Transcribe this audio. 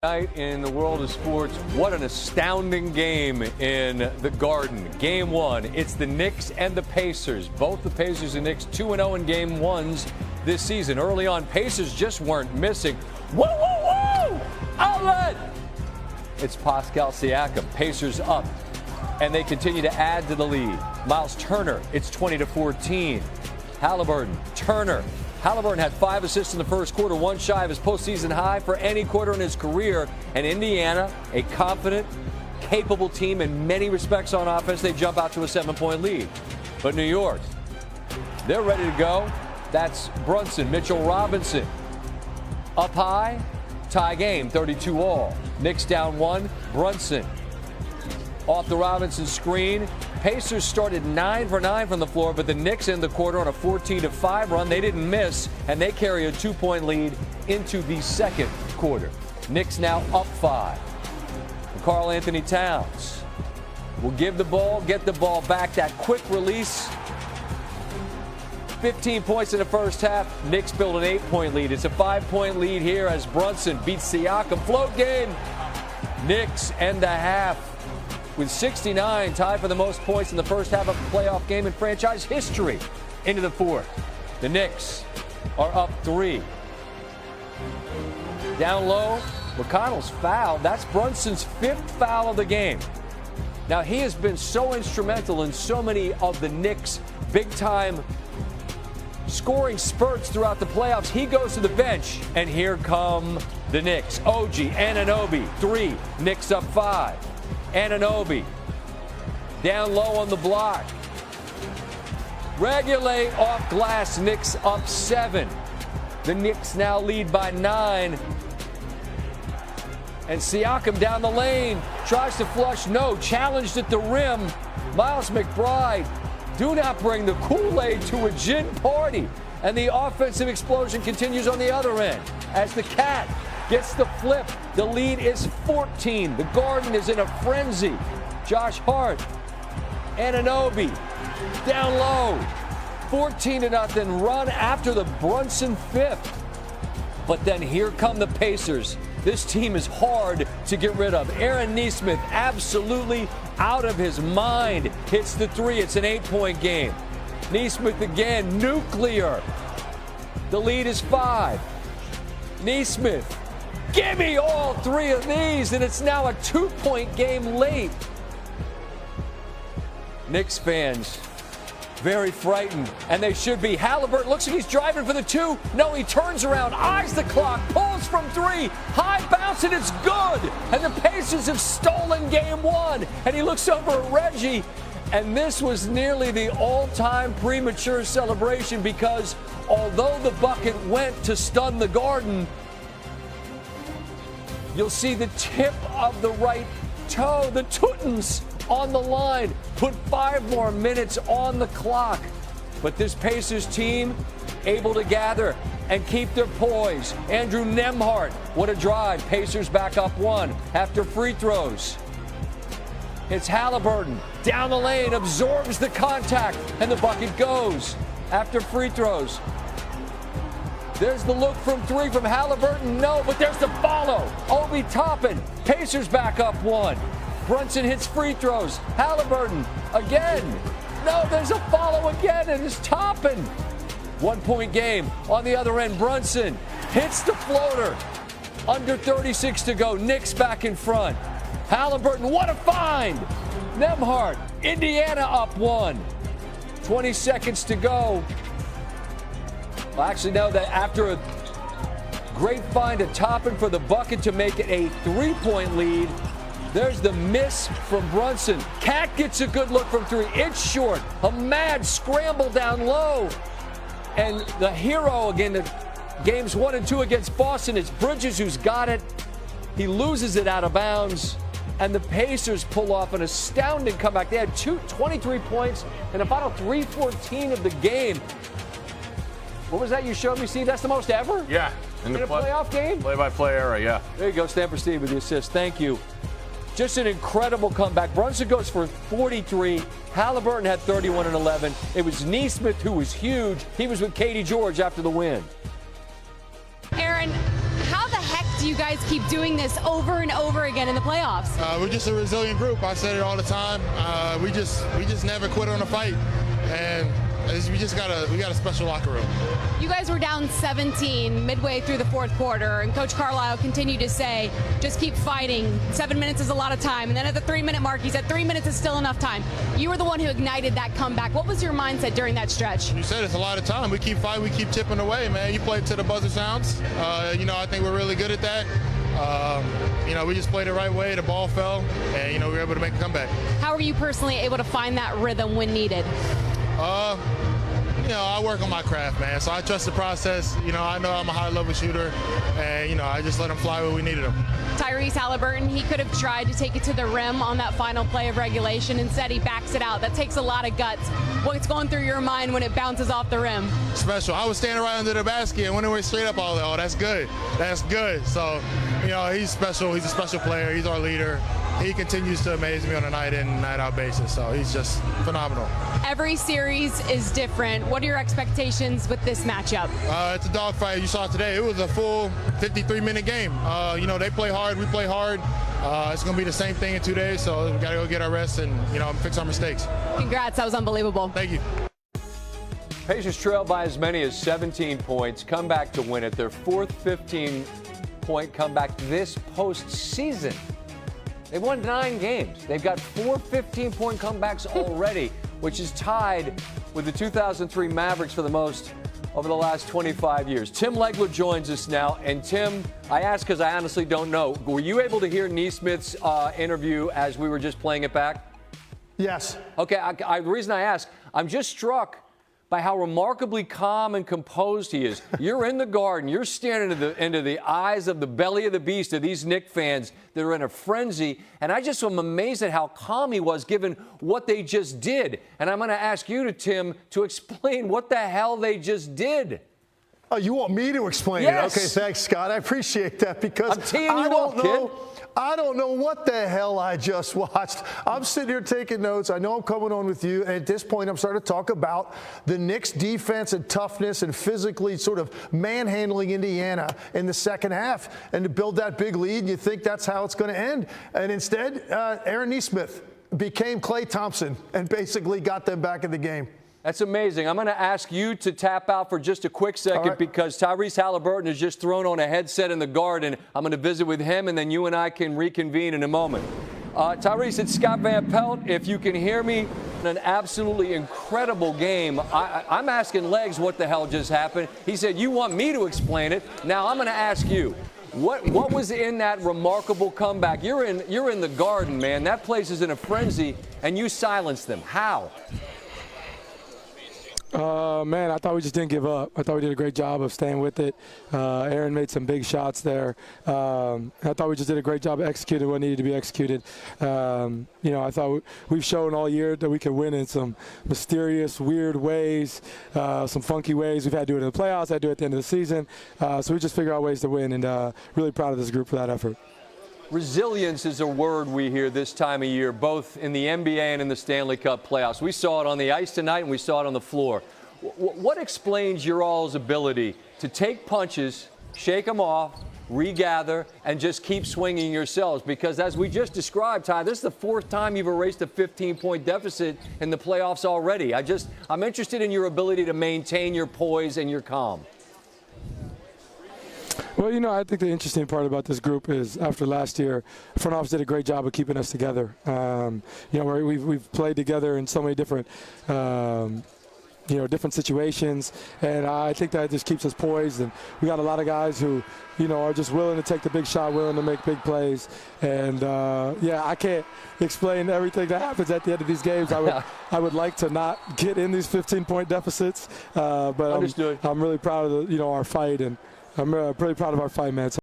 Night in the world of sports. What an astounding game in the Garden. Game one, it's the Knicks and the Pacers. Both the Pacers and Knicks 2-0 in game ones this season. Early on, Pacers just weren't missing. Whoa, whoa, whoa! Outlet! It's Pascal Siakam. Pacers up, and they continue to add to the lead. Miles Turner, it's 20-14. Halliburton, Turner. Halliburton had 5 assists in the first quarter, one shy of his postseason high for any quarter in his career. And Indiana, a confident, capable team in many respects on offense, they jump out to a 7-point lead. But New York, they're ready to go. That's Brunson, Mitchell Robinson. Up high, tie game, 32-all. Knicks down 1, Brunson. Off the Robinson screen. Pacers started 9 for 9 from the floor, but the Knicks in the quarter on a 14-5 run. They didn't miss, and they carry a 2-point lead into the second quarter. Knicks now up 5. Karl Anthony Towns will give the ball, get the ball back. That quick release. 15 points in the first half. Knicks build an 8-point lead. It's a 5-point lead here as Brunson beats Siakam. Float game. Knicks end the half with 69, tied for the most points in the first half of a playoff game in franchise history. Into the fourth. The Knicks are up 3. Down low, McConnell's fouled. That's Brunson's 5th foul of the game. Now, he has been so instrumental in so many of the Knicks' big-time scoring spurts throughout the playoffs. He goes to the bench, and here come the Knicks. OG Anunoby, 3. Knicks up 5. Anunoby down low on the block. Regulate off glass. Knicks up 7. The Knicks now lead by 9. And Siakam down the lane. Tries to flush. No. Challenged at the rim. Miles McBride. Do not bring the Kool-Aid to a gin party. And the offensive explosion continues on the other end as the Cat gets the flip. The lead is 14. The Garden is in a frenzy. Josh Hart, Anunoby, down low. 14-0 run after the Brunson 5th. But then here come the Pacers. This team is hard to get rid of. Aaron Nesmith, absolutely out of his mind, hits the 3. It's an 8-point game. Nesmith again, nuclear. The lead is 5. Nesmith, give me all 3 of these, and it's now a 2-point game late. Knicks fans, very frightened, and they should be. Halliburton looks like he's driving for the 2. No, he turns around, eyes the clock, pulls from 3. High bounce, and it's good. And the Pacers have stolen game 1. And he looks over at Reggie, and this was nearly the all-time premature celebration because although the bucket went to stun the Garden, you'll see the tip of the right toe, the Tootens, on the line. Put 5 more minutes on the clock. But this Pacers team able to gather and keep their poise. Andrew Nembhard, what a drive. Pacers back up 1 after free throws. It's Halliburton down the lane, absorbs the contact, and the bucket goes after free throws. There's the look from 3 from Halliburton. No, but there's the follow. Obi Toppin. Pacers back up 1. Brunson hits free throws. Halliburton again. No, there's a follow again, and it's Toppin. 1-point game. On the other end, Brunson hits the floater. Under 36 to go. Knicks back in front. Halliburton, what a find. Nembhard, Indiana up 1. 20 seconds to go. Well, actually, no, that after a great find at Toppin for the bucket to make it a 3-point lead, there's the miss from Brunson. Cat gets a good look from 3. It's short. A mad scramble down low. And the hero again, the games 1 and 2 against Boston, it's Bridges who's got it. He loses it out of bounds. And the Pacers pull off an astounding comeback. They had 23 points in the final 3:14 of the game. What was that you showed me, Steve? That's the most ever? Yeah. In a playoff game? Play-by-play era, yeah. There you go, Stanford Steve with the assist. Thank you. Just an incredible comeback. Brunson goes for 43. Halliburton had 31 and 11. It was Nesmith who was huge. He was with Katie George after the win. Aaron, how the heck do you guys keep doing this over and over again in the playoffs? We're just a resilient group. I said it all the time. We just never quit on a fight, and we got a special locker room. You guys were down 17 midway through the fourth quarter, and Coach Carlisle continued to say, just keep fighting. 7 minutes is a lot of time. And then at the 3-minute mark, he said 3 minutes is still enough time. You were the one who ignited that comeback. What was your mindset during that stretch? You said it's a lot of time. We keep fighting. We keep chipping away, man. You play to the buzzer sounds. I think we're really good at that. We just played the right way. The ball fell, and, we were able to make a comeback. How were you personally able to find that rhythm when needed? I work on my craft, man. So I trust the process. I know I'm a high-level shooter, and, I just let him fly where we needed him. Tyrese Halliburton, he could have tried to take it to the rim on that final play of regulation. Instead, he backs it out. That takes a lot of guts. What's going through your mind when it bounces off the rim? Special. I was standing right under the basket and went away straight up. All that. Oh, that's good. That's good. So, he's special. He's a special player. He's our leader. He continues to amaze me on a night in and night out basis. So he's just phenomenal. Every series is different. What are your expectations with this matchup? It's a dogfight. You saw today. It was a full 53-minute game. They play hard. We play hard. It's going to be the same thing in 2 days. So we got to go get our rest and, fix our mistakes. Congrats. That was unbelievable. Thank you. Pacers trail by as many as 17 points, come back to win it. Their fourth 15-point comeback this postseason. They've won 9 games. They've got 4 15-point comebacks already, which is tied with the 2003 Mavericks for the most over the last 25 years. Tim Legler joins us now. And Tim, I ask because I honestly don't know. Were you able to hear Neesmith's interview as we were just playing it back? Yes. Okay, the reason I ask, I'm just struck by how remarkably calm and composed he is. You're in the Garden. You're staring into the eyes of the belly of the beast of these Knicks fans that are in a frenzy. And I just am amazed at how calm he was given what they just did. And I'm going to ask you, Tim, to explain what the hell they just did. Oh, you want me to explain Yes. it? Okay, thanks, Scott. I appreciate that because I'm teeing you up, kid. I don't know what the hell I just watched. I'm sitting here taking notes. I know I'm coming on with you. And at this point, I'm starting to talk about the Knicks' defense and toughness and physically sort of manhandling Indiana in the second half and to build that big lead. And you think that's how it's going to end. And instead, Aaron Neesmith became Klay Thompson and basically got them back in the game. That's amazing. I'm going to ask you to tap out for just a quick second because Tyrese Halliburton has just thrown on a headset in the Garden. I'm going to visit with him, and then you and I can reconvene in a moment. Tyrese, it's Scott Van Pelt. If you can hear me, an absolutely incredible game. I'm asking Legs what the hell just happened. He said, you want me to explain it. Now I'm going to ask you. What was in that remarkable comeback? You're in the Garden, man. That place is in a frenzy, and you silenced them. How? Man, I thought we just didn't give up. I thought we did a great job of staying with it. Aaron made some big shots there. I thought we just did a great job of executing what needed to be executed. I thought we've shown all year that we can win in some mysterious, weird ways, some funky ways. We've had to do it in the playoffs, had to do it at the end of the season. So we just figure out ways to win, and really proud of this group for that effort. Resilience is a word we hear this time of year, both in the NBA and in the Stanley Cup playoffs. We saw it on the ice tonight, and we saw it on the floor. What explains your all's ability to take punches, shake them off, regather, and just keep swinging yourselves? Because as we just described, Ty, this is the 4th time you've erased a 15-point deficit in the playoffs already. I'm interested in your ability to maintain your poise and your calm. Well, I think the interesting part about this group is after last year, front office did a great job of keeping us together. We've played together in so many different, different situations, and I think that just keeps us poised. And we got a lot of guys who, are just willing to take the big shot, willing to make big plays. And I can't explain everything that happens at the end of these games. I would like to not get in these 15-point deficits, but Understood. I'm really proud of our fight, and I'm pretty proud of our fight, man.